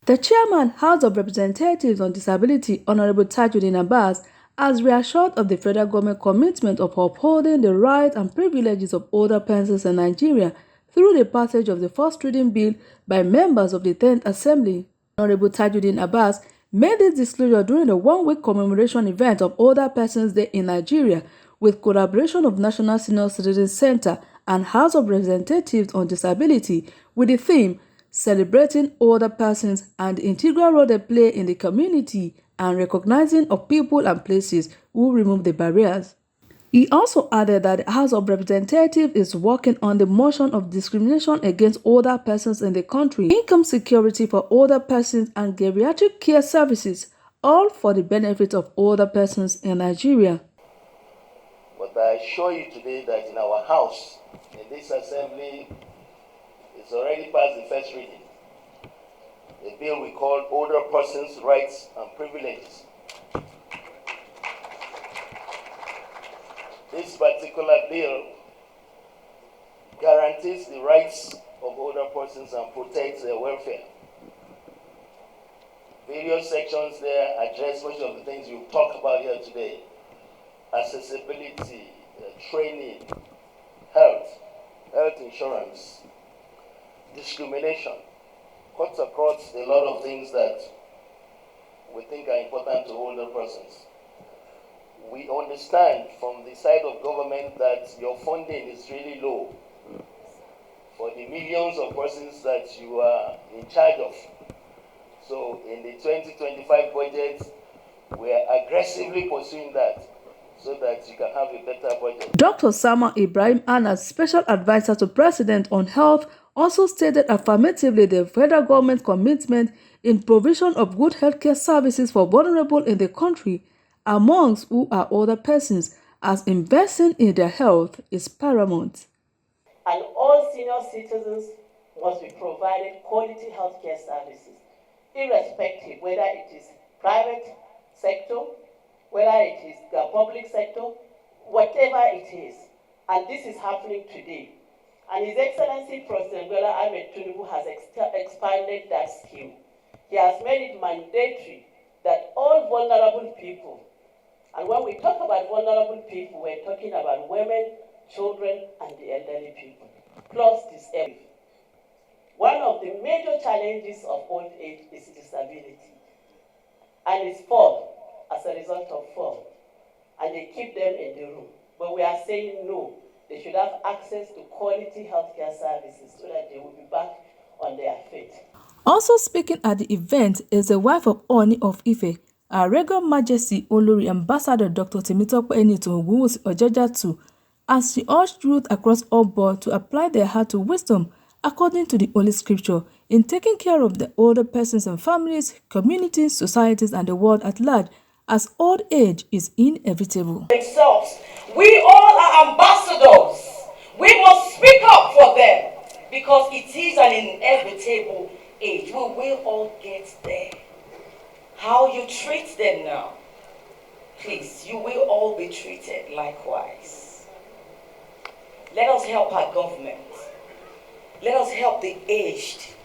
The chairman, House of Representatives on Disability, Honorable Tajuddin Abbas, has reassured of the federal government commitment of upholding the rights and privileges of older persons in Nigeria through the passage of the first reading bill by members of the 10th Assembly. Honorable Tajuddin Abbas made this disclosure during the one-week commemoration event of Older Persons Day in Nigeria with collaboration of National Senior Citizens Center and House of Representatives on Disability with the theme Celebrating Older Persons and the Integral Role They Play in the Community and Recognizing of People and Places Who Remove the Barriers. He also added that the House of Representatives is working on the motion of discrimination against older persons in the country, income security for older persons and geriatric care services, all for the benefit of older persons in Nigeria. But I assure you today that in our House, in this Assembly, it's already past the first reading. The bill we call Older Persons' Rights and Privileges. This particular bill guarantees the rights of older persons and protects their welfare. Various sections there address most of the things we've talked about here today. Accessibility, training, health insurance, discrimination, cuts across a lot of things that we think are important to older persons. We understand from the side of government that your funding is really low for the millions of persons that you are in charge of. So in the 2025 budget, we are aggressively pursuing that so that you can have a better budget. Dr. Sama Ibrahim Anas, Special Advisor to President on Health, also stated affirmatively the federal government's commitment in provision of good healthcare services for vulnerable in the country, amongst who are older persons, as investing in their health is paramount. And all senior citizens must be provided quality healthcare services, irrespective whether it is private sector, whether it is the public sector, whatever it is. And this is happening today. And His Excellency President Bola Ahmed Tinubu has expanded that scheme. He has made it mandatory that all vulnerable people, and when we talk about vulnerable people, we're talking about women, children, and the elderly people, plus disabled. One of the major challenges of old age is disability, and it's fall as a result of fall, and they keep them in the room. But we are saying no, they should have access to quality healthcare services so that they will be back on their feet. Also speaking at the event is the wife of Oni of Ife, Her Regal Majesty Olori Ambassador Dr. Temitope Enitan Ogunwusi Ojejatu, as she urged youth across all boards to apply their heart to wisdom according to the Holy Scripture in taking care of the older persons and families, communities, societies, and the world at large, as old age is inevitable. Themselves, we all are ambassadors. We must speak up for them because it is an inevitable age. We will all get there. How you treat them now, please, you will all be treated likewise. Let us help our government. Let us help the aged.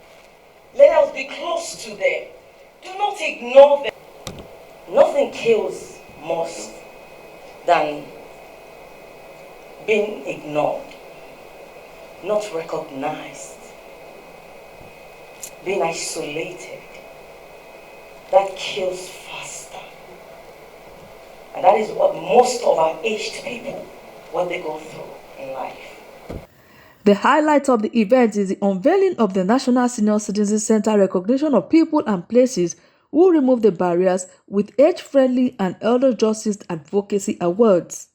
Let us be close to them. Do not ignore them. Nothing kills most than being ignored, not recognized, being isolated. That kills faster. And that is what most of our aged people, what they go through in life. The highlight of the event is the unveiling of the National Senior Citizens Center Recognition of People and Places Who Remove the Barriers with Age-Friendly and Elder Justice Advocacy Awards.